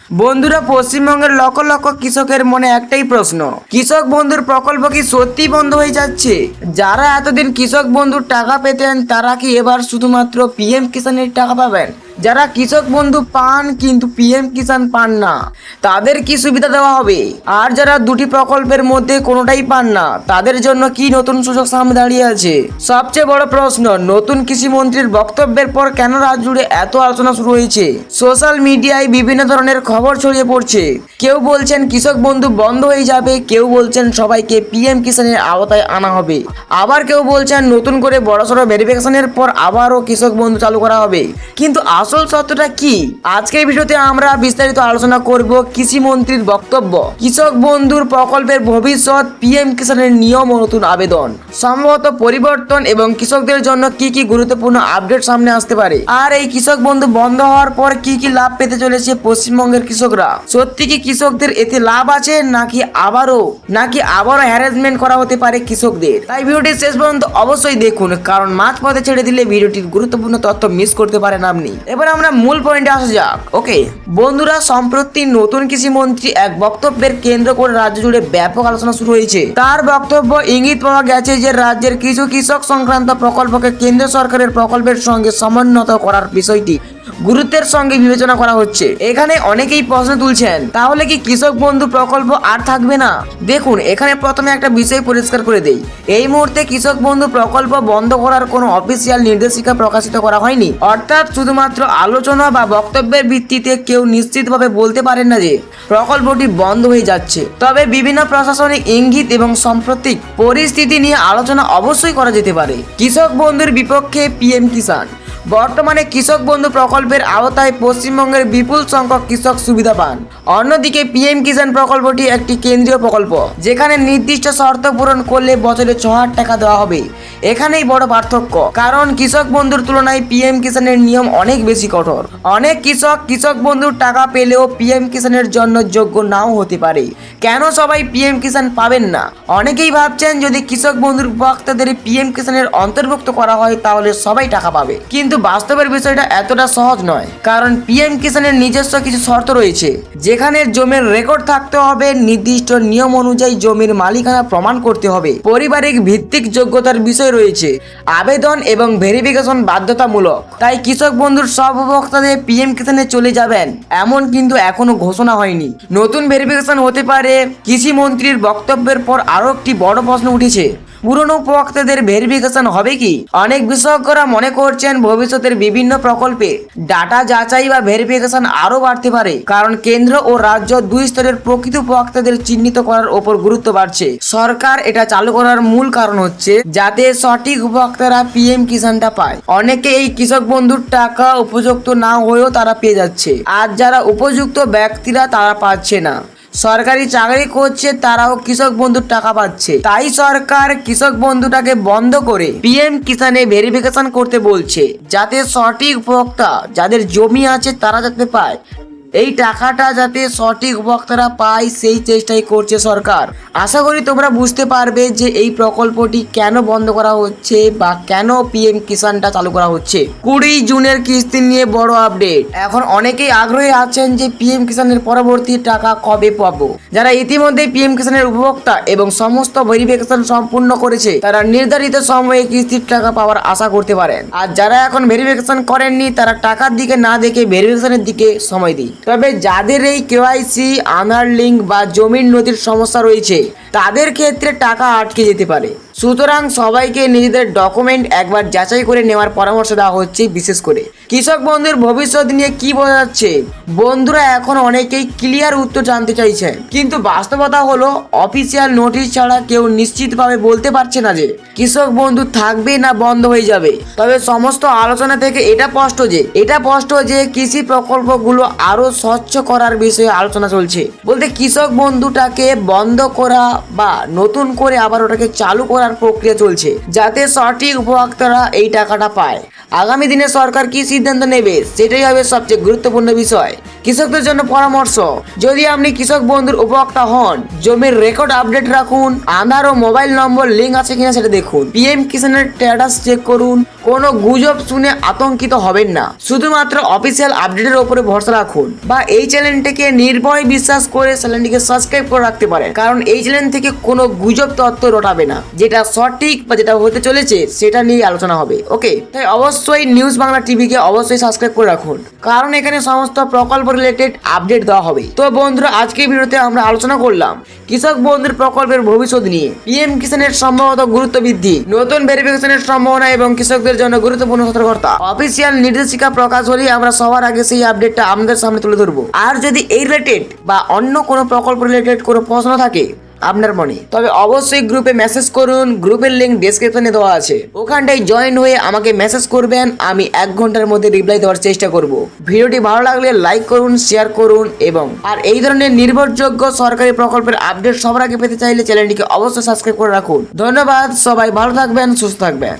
বন্ধুরা, পশ্চিমবঙ্গের লক্ষ লক্ষ কৃষকের মনে একটাই প্রশ্ন, কৃষক বন্ধুর প্রকল্প কি সত্যি বন্ধ হয়ে যাচ্ছে? যারা এতদিন কৃষক বন্ধুর টাকা পেতেন তারা কি এবার শুধুমাত্র পিএম কিষানের টাকা পাবেন? যারা কৃষক বন্ধু পান কিন্তু পিএম কিষান পান না, তাদের কি সুবিধা দেওয়া হবে? আর যারা দুটি প্রকল্পের মধ্যে কোনোটাই পান না, তাদের জন্য কি নতুন সুযোগ সামনে দাঁড়িয়ে আছে? সবচেয়ে বড় প্রশ্ন, নতুন কৃষিমন্ত্রীর বক্তব্যের পর কেন রাজ্য জুড়ে এত আলোচনা শুরু হয়েছে? সোশ্যাল মিডিয়ায় বিভিন্ন ধরনের খবর ছড়িয়ে পড়ছে। কেউ বলছেন কৃষক বন্ধু বন্ধ হয়ে যাবে, কেউ বলছেন সবাইকে পিএম কিষানের আওতায় আনা হবে, আবার কেউ বলছেন নতুন করে বড়সড় ভেরিফিকেশনের পর আবারও কৃষক বন্ধু চালু করা হবে। কিন্তু আসল সত্যটা কি? আজকের ভিডিওতে আমরা বিস্তারিত আলোচনা করব কৃষি মন্ত্রীর বক্তব্য, কৃষক বন্ধুর প্রকল্পের ভবিষ্যৎ, পিএম কিষানের নিয়ম ও নতুন আবেদন, সম্ভবত পরিবর্তন এবং কৃষকদের জন্য কি কি গুরুত্বপূর্ণ আপডেট সামনে আসতে পারে। আর এই কৃষক বন্ধু বন্ধ হওয়ার পর কি কি লাভ পেতে চলেছে পশ্চিমবঙ্গের কৃষকরা? সত্যি কি কৃষকদের এতে লাভ আছে নাকি আবারও হ্যারাসমেন্ট করা হতে পারে কৃষকদের? তাই ভিডিওটি শেষ পর্যন্ত অবশ্যই দেখুন, কারণ মাঝপথে ছেড়ে দিলে ভিডিওটির গুরুত্বপূর্ণ তথ্য মিস করতে পারেন আপনি। এবার আমরা মূল পয়েন্টে আসা যাক। ওকে বন্ধুরা, সম্প্রতি নতুন কৃষিমন্ত্রী এক বক্তব্যের কেন্দ্র করে রাজ্য জুড়ে ব্যাপক আলোচনা শুরু হয়েছে। তার বক্তব্য ইঙ্গিত পাওয়া গেছে যে রাজ্যের কিছু কৃষক সংক্রান্ত প্রকল্পকে কেন্দ্র সরকারের প্রকল্পের সঙ্গে সমন্বিত করার বিষয়টি গুরুত্বের সঙ্গে বিবেচনা করা হচ্ছে। এখানে অনেকেই প্রশ্ন তুলছেন, তাহলে কি কৃষক বন্ধু প্রকল্প আর থাকবে না? দেখুন, এখানে প্রথমে একটা বিষয় পরিষ্কার করে দেই, এই মুহূর্তে কৃষক বন্ধু প্রকল্প বন্ধ করার কোনো অফিসিয়াল নির্দেশিকা প্রকাশিত করা হয়নি। অর্থাৎ শুধুমাত্র আলোচনা বা বক্তব্যের ভিত্তিতে কেউ নিশ্চিতভাবে বলতে পারেন না যে প্রকল্পটি বন্ধ হয়ে যাচ্ছে। তবে বিভিন্ন প্রশাসনিক ইঙ্গিত এবং সাম্প্রতিক পরিস্থিতি নিয়ে আলোচনা অবশ্যই করা যেতে পারে। কৃষক বন্ধুর বিপক্ষে পিএম কিষান। বর্তমানে কৃষক বন্ধু প্রকল্পের আওতায় পশ্চিমবঙ্গের বিপুল সংখ্যক কৃষক সুবিধা পান। অন্যদিকে পিএম কিষান প্রকল্পটি একটি কেন্দ্রীয় প্রকল্প, যেখানে নির্দিষ্ট শর্ত পূরণ করলে বছরে ৬,০০০ টাকা দেওয়া হবে। এখানেই বড় পার্থক্য, কারণ কৃষক বন্ধুর তুলনায় পিএম কিষানের নিয়ম অনেক বেশি কঠোর। অনেক কৃষক বন্ধুর টাকা পেলেও পিএম কিষানের জন্য যোগ্য নাও হতে পারে। কেন সবাই পিএম কিষান পাবেন না? অনেকেই ভাবছেন যদি কৃষক বন্ধুর উপভোক্তাদের পিএম কিষানের অন্তর্ভুক্ত করা হয় তাহলে সবাই টাকা পাবে, কিন্তু বাস্তবের বিষয়টা এতটা সহজ নয়। কারণ পিএম কিষানের নিজস্ব কিছু শর্ত রয়েছে, যেখানে জমির রেকর্ড থাকতে হবে, নির্দিষ্ট নিয়ম অনুযায়ী জমির মালিকানা প্রমাণ করতে হবে, পারিবারিক ভিত্তিক যোগ্যতার বিষয় রয়েছে, আবেদন এবং ভেরিফিকেশন বাধ্যতামূলক। তাই কৃষক বন্ধুর সব উপভোক্তাদের পিএম কিষানে চলে যাবেন এমন কিন্তু এখনো ঘোষণা হয়নি। নতুন ভেরিফিকেশন হতে পারে। কৃষি মন্ত্রীর বক্তব্যের পর আরো একটি বড় প্রশ্ন উঠেছে, পুরনো উপভোক্তাদের ভেরিফিকেশন হবে কি? অনেক বিশেষজ্ঞরা মনে করছেন ভবিষ্যতের বিভিন্ন প্রকল্পে ডাটা যাচাই বা ভেরিফিকেশন আরো বাড়তে পারে, কারণ কেন্দ্র ও রাজ্য দুই স্তরের প্রকৃত উপভোক্তাদের চিহ্নিত করার ওপর গুরুত্ব বাড়ছে। সরকার এটা চালু করার মূল কারণ হচ্ছে যাতে সঠিক উপভোক্তারা পিএম কিষানটা পায়। অনেকে এই কৃষক বন্ধুর টাকা উপযুক্ত না হয়েও তারা পেয়ে যাচ্ছে, আর যারা উপযুক্ত ব্যক্তিরা তারা পাচ্ছে না। সরকারি চাকরি করছে তারাও কৃষক বন্ধুর টাকা পাচ্ছে। তাই সরকার কৃষক বন্ধুটাকে বন্ধ করে পিএম কিষানে ভেরিফিকেশন করতে বলছে, যাতে সঠিক উপভোক্তা যাদের জমি আছে তারা যাতে পায়। এই টাকাটা যাতে সঠিক উপভোক্তারা পায় সেই চেষ্টাই করছে সরকার। আশা করি তোমরা বুঝতে পারবে যে এই প্রকল্পটি কেন বন্ধ করা হচ্ছে বা কেন পিএম কিষানটা চালু করা হচ্ছে। 20 জুনের কিস্তি নিয়ে বড় আপডেট। এখন অনেকেই আগ্রহী আছেন যে পিএম কিষানের পরবর্তী টাকা কবে পাবো। যারা ইতিমধ্যে পিএম কিষানের উপভোক্তা এবং সমস্ত ভেরিফিকেশন সম্পূর্ণ করেছে তারা নির্ধারিত সময়ে কিস্তির টাকা পাওয়ার আশা করতে পারেন। আর যারা এখন ভেরিফিকেশন করেননি তারা টাকার দিকে না দেখে ভেরিফিকেশনের দিকে সময় দিন। তবে যাদের এই কেওয়াইসি, আধার লিঙ্ক বা জমির নথির সমস্যা রয়েছে তাদের ক্ষেত্রে টাকা আটকে যেতে পারে। সুতরাং সবাইকে নিজেদের ডকুমেন্ট একবার যাচাই করে নেওয়ার পরামর্শ দেওয়া হচ্ছে। বিশেষ করে কৃষক বন্ধুর ভবিষ্যৎ নিয়ে কি বোঝা যাচ্ছে? বন্ধুরা, এখন অনেকেই ক্লিয়ার উত্তর জানতে চাইছেন, কিন্তু বাস্তবতা হলো অফিসিয়াল নোটিশ ছাড়া কেউ নিশ্চিতভাবে বলতে পারছে না যে কৃষক বন্ধু থাকবে না বন্ধ হয়ে যাবে। তবে সমস্ত আলোচনা থেকে এটা স্পষ্ট যে কৃষি প্রকল্পগুলো আরো স্বচ্ছ করার বিষয়ে আলোচনা চলছে। বলতে কৃষক বন্ধুটাকে বন্ধ করা বা নতুন করে আবার ওটাকে চালু করার প্রক্রিয়া চলছে, যাতে সঠিক উপভোক্তারা এই টাকাটা পায়। আগামী দিনে সরকার কি সিদ্ধান্ত নেবে সেটাই হবে সবচেয়ে গুরুত্বপূর্ণ বিষয়। কৃষকদের জন্য পরামর্শ, যদি আপনি কৃষক বন্ধুর উপভোক্তা হন, জমির রেকর্ড আপডেট রাখুন, আধার ও মোবাইল নম্বর লিঙ্ক আছে কিনা সেটা দেখুন, পিএম কিষানের স্ট্যাটাস চেক করুন, কোনো গুজব শুনে আতঙ্কিত হবেন না, শুধুমাত্র অফিসিয়াল আপডেটের উপরে ভরসা রাখুন বা এই চ্যানেলটিকে নির্ভয় বিশ্বাস করে চ্যানেলটিকে সাবস্ক্রাইব করে রাখতে পারেন, কারণ এই চ্যানেল থেকে কোনো গুজব তথ্য রটাবে না, যেটা সঠিক বা যেটা হতে চলেছে সেটা নিয়ে আলোচনা হবে। ওকে, তাই অবশ্যই নিউজ বাংলা টিভিকে অবশ্যই সাবস্ক্রাইব করে রাখুন, কারণ এখানে সমস্ত প্রকল্প রিলেটেড আপডেট দেওয়া হবে। তো বন্ধুরা, আজকের ভিডিওতে আমরা আলোচনা করলাম কৃষক বন্ধুর প্রকল্পের ভবিষ্যৎ নিয়ে, পিএম কিষানের সম্ভবত গুরুত্ব বৃদ্ধি, নতুন ভেরিফিকেশনের সম্ভাবনা এবং কৃষকদের জন্য গুরুত্বপূর্ণ সতর্কতা। অফিসিয়াল নির্দেশিকা প্রকাশ হলেই আমরা সবার আগে সেই আপডেটটা আমাদের সামনে তুলে ধরবো। আর যদি এই রিলেটেড বা অন্য কোনো প্রকল্প রিলেটেড কোনো প্রশ্ন থাকে আপনার মনে, তবে অবশ্যই গ্রুপে মেসেজ করুন। গ্রুপের লিংক ডেসক্রিপশনে দেওয়া আছে, ওখানটায় জয়েন হয়ে আমাকে মেসেজ করবেন, আমি 1 ঘন্টার মধ্যে রিপ্লাই দেওয়ার চেষ্টা করব। ভিডিওটি ভালো লাগলে লাইক করুন, শেয়ার করুন এবং আর এই ধরনের নির্ভরযোগ্য সরকারি প্রকল্পের আপডেট সবার আগে পেতে চাইলে চ্যানেলটিকে অবশ্যই সাবস্ক্রাইব করে রাখুন। ধন্যবাদ, সবাই ভালো থাকবেন, সুস্থ থাকবেন।